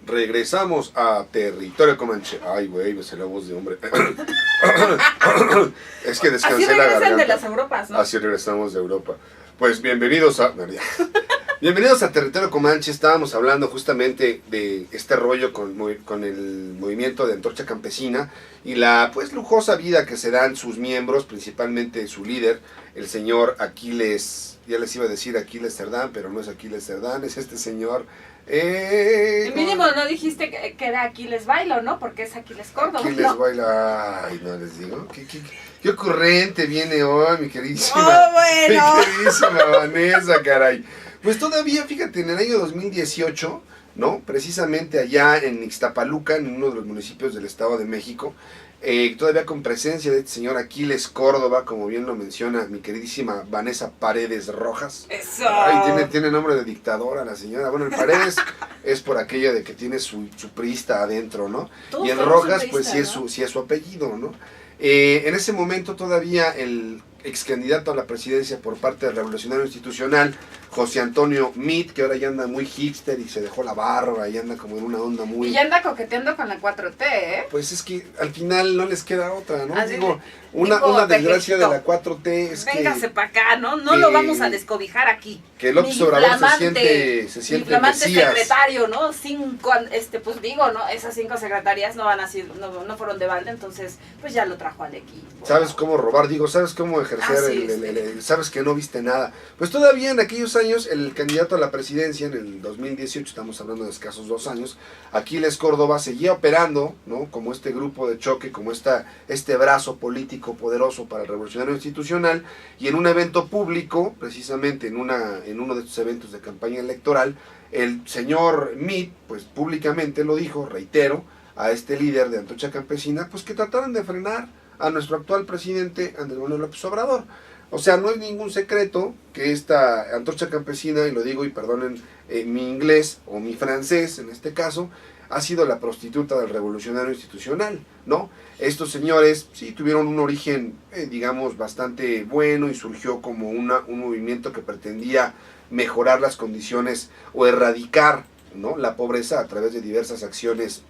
Regresamos a Territorio Comanche. Ay, güey, me salió la voz de hombre. Es que descansé la garganta. Así regresan de las Europas, ¿no? Así regresamos de Europa. Pues bienvenidos a... Bienvenidos a Territorio Comanche. Estábamos hablando justamente de este rollo con el movimiento de Antorcha Campesina y la pues lujosa vida que se dan sus miembros, principalmente su líder, el señor Aquiles, ya les iba a decir Aquiles Cerdán, pero no es Aquiles Cerdán, es este señor... mínimo no dijiste que era Aquiles Bailo, ¿no? Porque es Aquiles Córdoba. Aquiles ¿no? Baila, ay, no les digo, qué ocurrente viene hoy, mi queridísima, bueno. mi queridísima Vanessa, caray. Pues todavía, fíjate, en el año 2018, ¿no? Precisamente allá en Ixtapaluca, en uno de los municipios del Estado de México, todavía con presencia de este señor Aquiles Córdoba, como bien lo menciona mi queridísima Vanessa Paredes Rojas. Eso. Ay, tiene nombre de dictadora la señora. Bueno, el Paredes es por aquello de que tiene su priista adentro, ¿no? Todos Y el tenemos Rojas, un pues priista, sí es su apellido, ¿no? En ese momento todavía el ex candidato a la presidencia por parte del Revolucionario Institucional, José Antonio Meade, que ahora ya anda muy hipster y se dejó la barba y anda como en una onda muy... Y ya anda coqueteando con la 4T, ¿eh? Pues es que al final no les queda otra, ¿no? Así Digo, dijo una desgracia de Pejito. la 4T es Véngase para acá, ¿no? No que- lo vamos a descobijar aquí. que López Mi Obrador flamante se siente flamante Mesías. secretario, ¿no? Pues digo, ¿no? Esas 5 secretarías no van a ser, no fueron de balde, entonces pues ya lo trajo al equipo. ¿Sabes cómo robar? Digo, ¿sabes cómo ejercer? Sabes que no viste nada. Pues todavía en aquellos años, el candidato a la presidencia, en el 2018, estamos hablando de escasos 2 años, Aquiles Córdoba seguía operando, ¿no? Como este grupo de choque, como este brazo político poderoso para el Revolucionario Institucional, y en un evento público, precisamente en uno de estos eventos de campaña electoral, el señor Meade, pues públicamente lo dijo, reitero, a este líder de Antorcha Campesina, pues que trataran de frenar a nuestro actual presidente Andrés Manuel López Obrador. O sea, no es ningún secreto que esta Antorcha Campesina, y lo digo y perdonen mi inglés o mi francés en este caso, ha sido la prostituta del Revolucionario Institucional, ¿no? Estos señores sí tuvieron un origen, digamos, bastante bueno y surgió como un movimiento que pretendía mejorar las condiciones o erradicar, ¿no? La pobreza a través de diversas acciones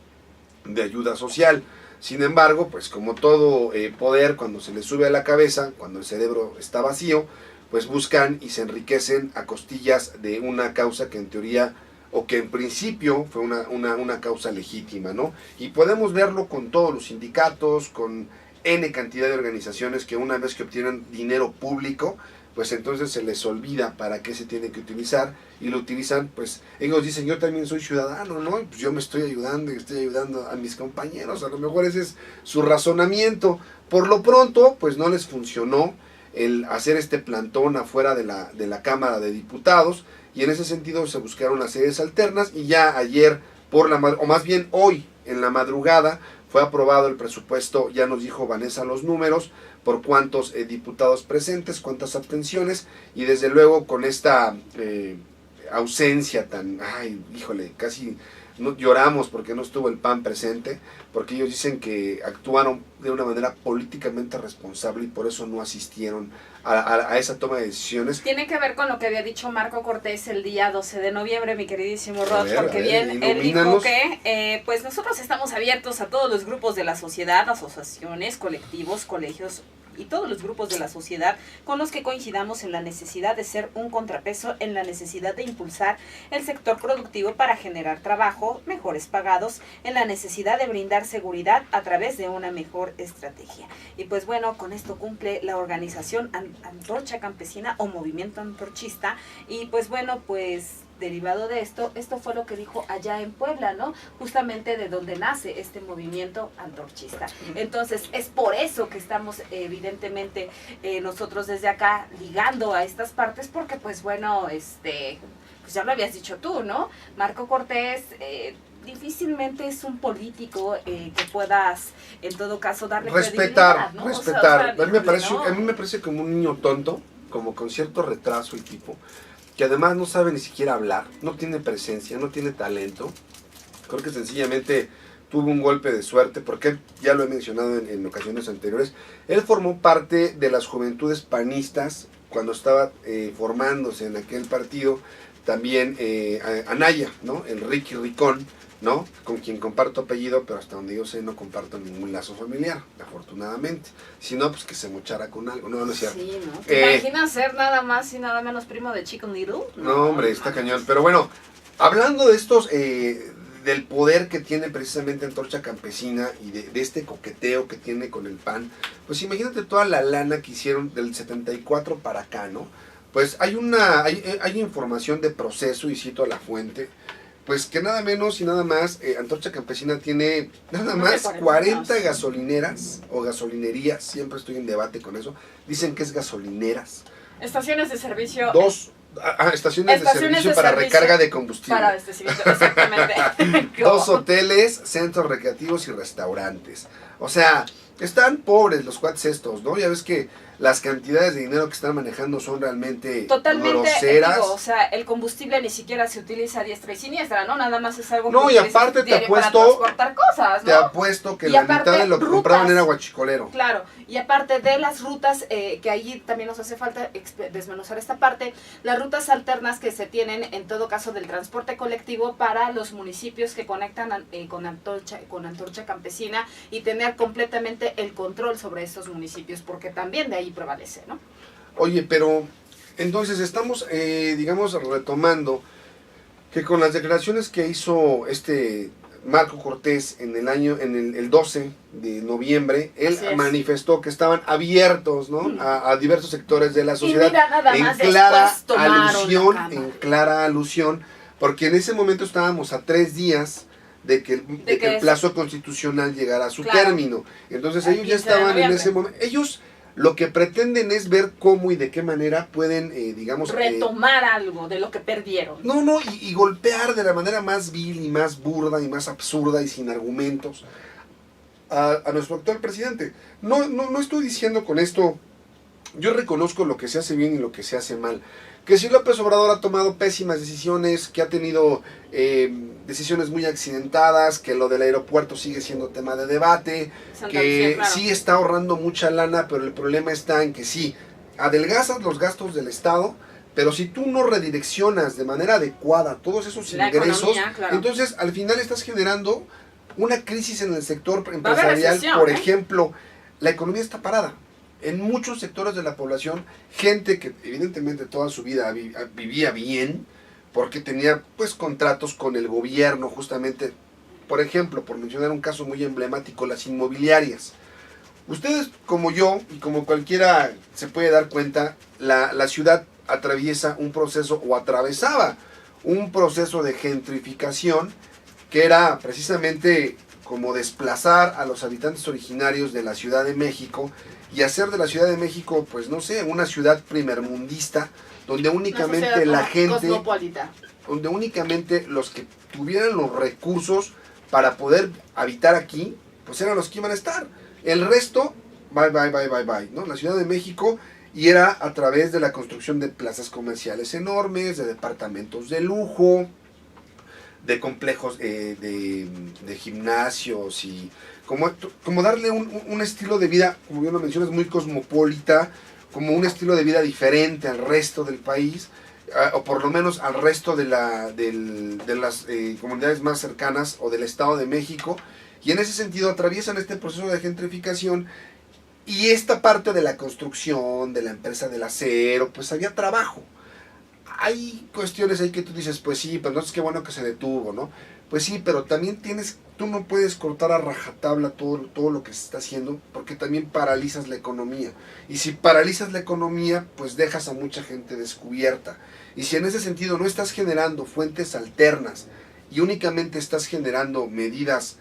de ayuda social. Sin embargo, pues como todo poder, cuando se le sube a la cabeza, cuando el cerebro está vacío, pues buscan y se enriquecen a costillas de una causa que en teoría, o que en principio fue una causa legítima, ¿no? Y podemos verlo con todos los sindicatos, con N cantidad de organizaciones que una vez que obtienen dinero público, pues entonces se les olvida para qué se tiene que utilizar, y lo utilizan, pues ellos dicen, yo también soy ciudadano, ¿no? Y pues yo me estoy ayudando y estoy ayudando a mis compañeros, a lo mejor ese es su razonamiento. Por lo pronto, pues no les funcionó el hacer este plantón afuera de la Cámara de Diputados, y en ese sentido se buscaron las sedes alternas, y ya ayer, o más bien hoy, en la madrugada, fue aprobado el presupuesto, ya nos dijo Vanessa los números, por cuántos diputados presentes, cuántas abstenciones, y desde luego con esta ausencia tan, ay, híjole, casi no lloramos porque no estuvo el PAN presente, porque ellos dicen que actuaron de una manera políticamente responsable y por eso no asistieron a esa toma de decisiones. Tiene que ver con lo que había dicho Marco Cortés el día 12 de noviembre, mi queridísimo Rod, ver, porque bien, él dijo ilumínanos. que pues nosotros estamos abiertos a todos los grupos de la sociedad, asociaciones, colectivos, colegios y todos los grupos de la sociedad con los que coincidamos en la necesidad de ser un contrapeso, en la necesidad de impulsar el sector productivo para generar trabajo, mejores pagados, en la necesidad de brindar seguridad a través de una mejor estrategia. Y pues bueno, con esto cumple la organización Antorcha Campesina o Movimiento Antorchista, y pues bueno, pues derivado de esto fue lo que dijo allá en Puebla, ¿no? Justamente de donde nace este movimiento antorchista. Entonces, es por eso que estamos evidentemente nosotros desde acá ligando a estas partes, porque pues bueno, pues ya lo habías dicho tú, ¿no? Marco Cortés difícilmente es un político que puedas en todo caso darle credibilidad, ¿no? Respetar. O sea, A mí me parece como un niño tonto, como con cierto retraso y tipo, que además no sabe ni siquiera hablar, no tiene presencia, no tiene talento. Creo que sencillamente tuvo un golpe de suerte, porque ya lo he mencionado en ocasiones anteriores, él formó parte de las juventudes panistas cuando estaba formándose en aquel partido, también Anaya, ¿no? El Ricky Ricón, ¿no? Con quien comparto apellido, pero hasta donde yo sé no comparto ningún lazo familiar, afortunadamente. Si no, pues que se mochara con algo. No, no es cierto. Sí, ¿no? ¿Te imaginas ser nada más y nada menos primo de Chicken Little? No, hombre, está cañón. Pero bueno, hablando de estos, del poder que tiene precisamente Antorcha Campesina y de este coqueteo que tiene con el PAN, pues imagínate toda la lana que hicieron del 74 para acá, ¿no? Pues hay información de Proceso, y cito a la fuente, pues que nada menos y nada más, Antorcha Campesina tiene nada más 40 gasolineras o gasolinerías, siempre estoy en debate con eso, dicen que es gasolineras. Estaciones de servicio. Estaciones de servicio para recarga de combustible. Para abastecimiento, exactamente. 2 hoteles, centros recreativos y restaurantes. O sea, están pobres los cuates estos, ¿no? Ya ves que las cantidades de dinero que están manejando son realmente totalmente groseras. Digo, o sea, el combustible ni siquiera se utiliza a diestra y siniestra, ¿no? Nada más es algo no, que y aparte te apuesto, para transportar cosas, ¿no? Te apuesto que la mitad de lo que compraban era guachicolero. Claro, y aparte de las rutas, que allí también nos hace falta desmenuzar esta parte, las rutas alternas que se tienen en todo caso del transporte colectivo para los municipios que conectan con Antorcha Campesina y tener completamente el control sobre estos municipios, porque también de ahí prevalece, ¿no? Oye, pero entonces estamos, digamos, retomando que con las declaraciones que hizo Marco Cortés en el 12 de noviembre, él manifestó que estaban abiertos, ¿no? A diversos sectores de la sociedad. Y mira, nada más en clara alusión, porque en ese momento estábamos a 3 días de que el plazo constitucional llegara a su término. Entonces ellos ya estaban en ese momento. Ellos lo que pretenden es ver cómo y de qué manera pueden, digamos... retomar algo de lo que perdieron. No, y golpear de la manera más vil y más burda y más absurda y sin argumentos a nuestro actual presidente. No estoy diciendo con esto, yo reconozco lo que se hace bien y lo que se hace mal. Que si López Obrador ha tomado pésimas decisiones, que ha tenido decisiones muy accidentadas, que lo del aeropuerto sigue siendo tema de debate, sí está ahorrando mucha lana, pero el problema está en que sí, adelgazas los gastos del Estado, pero si tú no redireccionas de manera adecuada todos esos ingresos, entonces al final estás generando una crisis en el sector empresarial. Por ejemplo, la economía está parada. En muchos sectores de la población, gente que evidentemente toda su vida vivía bien, porque tenía pues contratos con el gobierno justamente, por ejemplo, por mencionar un caso muy emblemático, las inmobiliarias. Ustedes como yo y como cualquiera se puede dar cuenta, la ciudad atraviesa un proceso o atravesaba un proceso de gentrificación que era precisamente como desplazar a los habitantes originarios de la Ciudad de México y hacer de la Ciudad de México, pues no sé, una ciudad primermundista, donde únicamente la gente, donde únicamente los que tuvieran los recursos para poder habitar aquí, pues eran los que iban a estar. El resto, bye, ¿no? La Ciudad de México, y era a través de la construcción de plazas comerciales enormes, de departamentos de lujo, de complejos de gimnasios y como darle un estilo de vida, como bien lo mencionas, muy cosmopolita, como un estilo de vida diferente al resto del país, o por lo menos al resto de las comunidades más cercanas o del Estado de México, y en ese sentido atraviesan este proceso de gentrificación. Y esta parte de la construcción, de la empresa del acero, pues había trabajo. Hay cuestiones ahí que tú dices, pues sí, pero no es que bueno que se detuvo, ¿no? Pues sí, pero también tú no puedes cortar a rajatabla todo lo que se está haciendo, porque también paralizas la economía. Y si paralizas la economía, pues dejas a mucha gente descubierta. Y si en ese sentido no estás generando fuentes alternas y únicamente estás generando medidas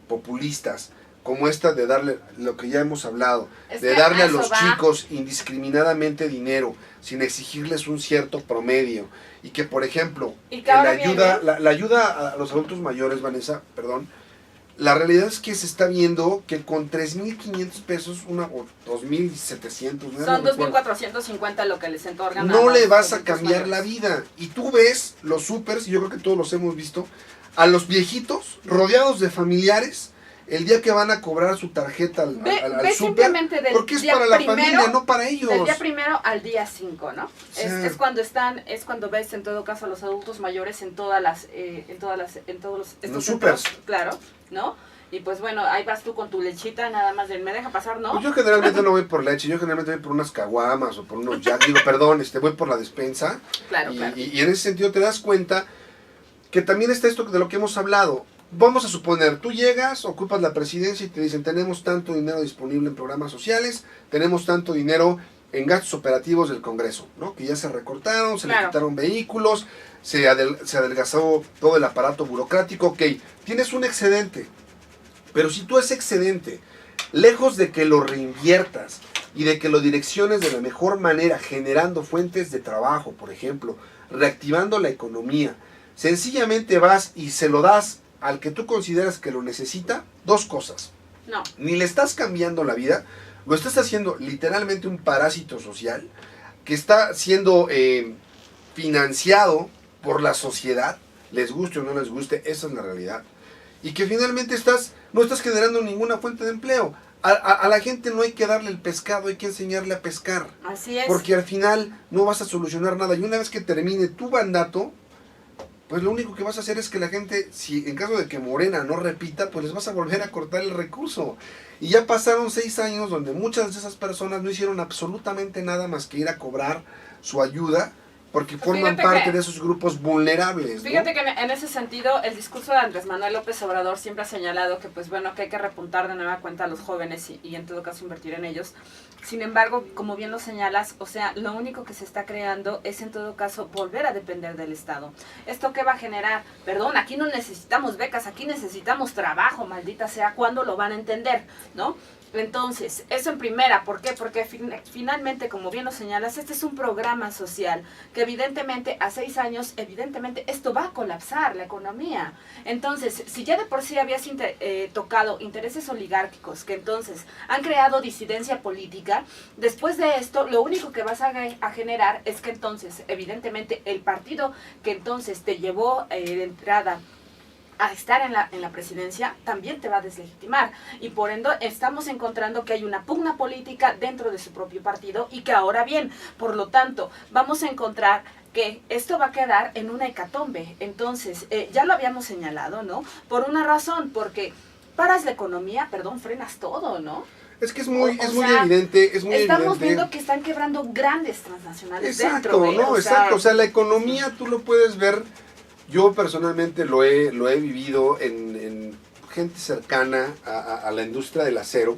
populistas, como esta de darle, lo que ya hemos hablado, de darle a los chicos indiscriminadamente dinero, sin exigirles un cierto promedio, y que por ejemplo, la ayuda a los adultos mayores, Vanessa, perdón, la realidad es que se está viendo que con 3,500 pesos, o 2,700, son 2,450 lo que les otorgan. No le vas a cambiar la vida, y tú ves los supers, y yo creo que todos los hemos visto, a los viejitos rodeados de familiares, el día que van a cobrar su tarjeta al súper, porque es para la familia, no para ellos. Del día 1 al día 5, ¿no? Sí. Es cuando ves en todo caso a los adultos mayores en todos los supers. Claro, ¿no? Y pues bueno, ahí vas tú con tu lechita, nada más me deja pasar, ¿no? Pues yo generalmente no voy por leche, yo generalmente voy por unas caguamas o por unos jack, voy por la despensa. Claro. Y en ese sentido te das cuenta que también está esto de lo que hemos hablado. Vamos a suponer, tú llegas, ocupas la presidencia y te dicen, tenemos tanto dinero disponible en programas sociales, tenemos tanto dinero en gastos operativos del Congreso, ¿no? Que ya se recortaron, le quitaron vehículos, se adelgazó todo el aparato burocrático, ok, tienes un excedente. Pero si tú ese excedente, lejos de que lo reinviertas y de que lo direcciones de la mejor manera, generando fuentes de trabajo, por ejemplo, reactivando la economía, sencillamente vas y se lo das al que tú consideras que lo necesita, dos cosas. No. Ni le estás cambiando la vida, lo estás haciendo literalmente un parásito social que está siendo financiado por la sociedad, les guste o no les guste, esa es la realidad. Y que finalmente no estás generando ninguna fuente de empleo. A la gente no hay que darle el pescado, hay que enseñarle a pescar. Así es. Porque al final no vas a solucionar nada. Y una vez que termine tu mandato, pues lo único que vas a hacer es que la gente, si en caso de que Morena no repita, pues les vas a volver a cortar el recurso. Y ya pasaron 6 años donde muchas de esas personas no hicieron absolutamente nada más que ir a cobrar su ayuda, porque forman parte de esos grupos vulnerables, ¿no? Fíjate que en ese sentido el discurso de Andrés Manuel López Obrador siempre ha señalado que pues bueno, que hay que repuntar de nueva cuenta a los jóvenes y en todo caso invertir en ellos. Sin embargo, como bien lo señalas, o sea, lo único que se está creando es en todo caso volver a depender del Estado. ¿Esto qué va a generar? Perdón, aquí no necesitamos becas, aquí necesitamos trabajo, maldita sea, ¿cuándo lo van a entender? ¿No? Entonces, eso en primera, ¿por qué? Porque finalmente, como bien lo señalas, este es un programa social que evidentemente a 6 años, evidentemente esto va a colapsar la economía. Entonces, si ya de por sí habías tocado intereses oligárquicos que entonces han creado disidencia política, después de esto lo único que vas a generar es que entonces, evidentemente, el partido que entonces te llevó de entrada a estar en la presidencia, también te va a deslegitimar. Y por ende estamos encontrando que hay una pugna política dentro de su propio partido y que ahora bien, por lo tanto, vamos a encontrar que esto va a quedar en una hecatombe. Entonces, ya lo habíamos señalado, ¿no? Por una razón, porque paras la economía, frenas todo, ¿no? Es que es muy evidente, estamos viendo que están quebrando grandes transnacionales. Exacto, dentro, ¿no? Exacto, o sea, la economía tú lo puedes ver. Yo personalmente lo he vivido en gente cercana a la industria del acero,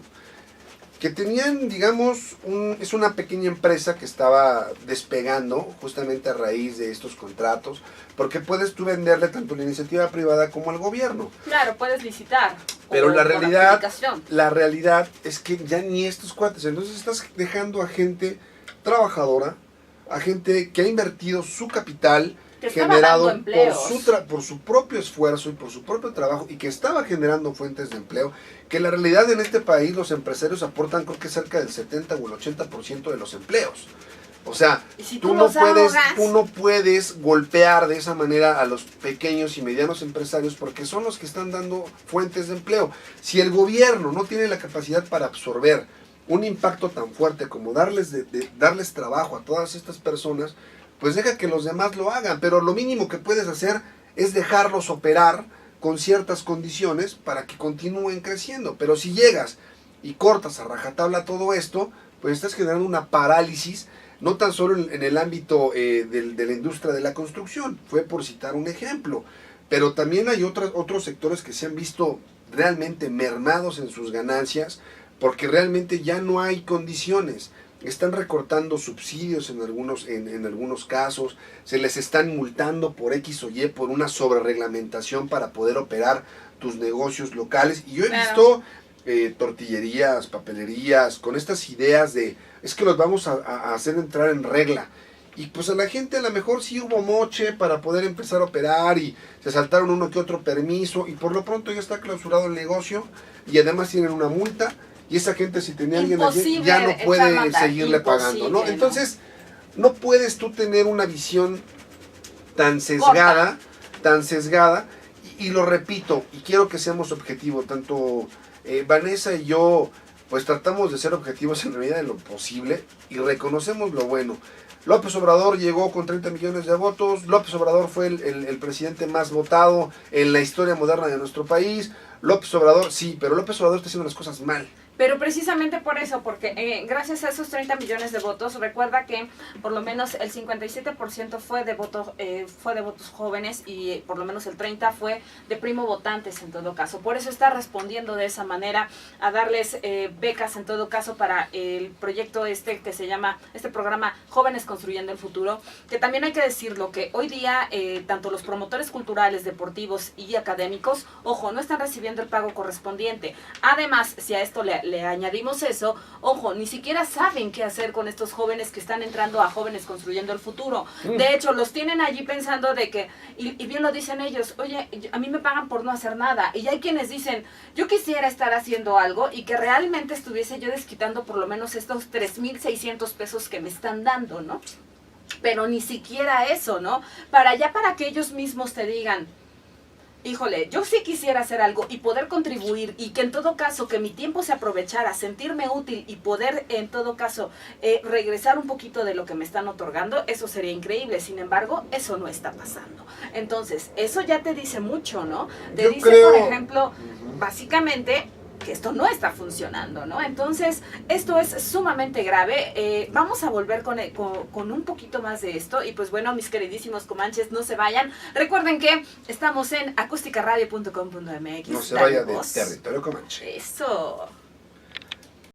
que tenían, digamos, es una pequeña empresa que estaba despegando justamente a raíz de estos contratos, porque puedes tú venderle tanto a la iniciativa privada como al gobierno. Claro, puedes licitar. Pero la realidad es que ya ni estos cuates, entonces estás dejando a gente trabajadora, a gente que ha invertido su capital, generado por su propio esfuerzo y por su propio trabajo, y que estaba generando fuentes de empleo, que la realidad en este país los empresarios aportan creo que cerca del 70 o el 80% de los empleos. O sea, si tú no puedes golpear de esa manera a los pequeños y medianos empresarios, porque son los que están dando fuentes de empleo. Si el gobierno no tiene la capacidad para absorber un impacto tan fuerte como darles trabajo a todas estas personas, pues deja que los demás lo hagan, pero lo mínimo que puedes hacer es dejarlos operar con ciertas condiciones para que continúen creciendo. Pero si llegas y cortas a rajatabla todo esto, pues estás generando una parálisis, no tan solo en el ámbito de la industria de la construcción, fue por citar un ejemplo, pero también hay otros sectores que se han visto realmente mermados en sus ganancias, porque realmente ya no hay condiciones. Están recortando subsidios en algunos casos, se les están multando por X o Y por una sobrereglamentación para poder operar tus negocios locales. Y yo he visto tortillerías, papelerías, con estas ideas de, es que los vamos a hacer entrar en regla. Y pues a la gente a lo mejor sí hubo moche para poder empezar a operar y se saltaron uno que otro permiso y por lo pronto ya está clausurado el negocio y además tienen una multa. Y esa gente, si tenía alguien allí, ya no puede seguirle pagando, ¿no? Entonces, no puedes tú tener una visión tan sesgada, Y lo repito, y quiero que seamos objetivos, tanto Vanessa y yo, pues tratamos de ser objetivos en la medida de lo posible y reconocemos lo bueno. López Obrador llegó con 30 millones de votos, López Obrador fue el presidente más votado en la historia moderna de nuestro país. López Obrador, sí, pero López Obrador está haciendo las cosas mal. Pero precisamente por eso, porque gracias a esos 30 millones de votos, recuerda que por lo menos el 57% fue de votos jóvenes y por lo menos el 30% fue de primo votantes en todo caso. Por eso está respondiendo de esa manera a darles becas en todo caso para el proyecto que se llama, este programa Jóvenes Construyendo el Futuro, que también hay que decirlo que hoy día tanto los promotores culturales, deportivos y académicos, ojo, no están recibiendo el pago correspondiente. Además, si a esto le añadimos eso, ojo, ni siquiera saben qué hacer con estos jóvenes que están entrando a Jóvenes Construyendo el Futuro. De hecho, los tienen allí pensando de que, y bien lo dicen ellos, oye, a mí me pagan por no hacer nada. Y hay quienes dicen, yo quisiera estar haciendo algo y que realmente estuviese yo desquitando por lo menos estos 3,600 pesos que me están dando, ¿no? Pero ni siquiera eso, ¿no? Para que ellos mismos te digan, híjole, yo sí quisiera hacer algo y poder contribuir y que en todo caso que mi tiempo se aprovechara, sentirme útil y poder en todo caso regresar un poquito de lo que me están otorgando, eso sería increíble. Sin embargo, eso no está pasando. Entonces, eso ya te dice mucho, ¿no? Te dice, por ejemplo, básicamente que esto no está funcionando, ¿no? Entonces, esto es sumamente grave. Vamos a volver con un poquito más de esto. Y pues bueno, mis queridísimos comanches, no se vayan. Recuerden que estamos en acústicaradio.com.mx. No se vaya de territorio comanche. Eso.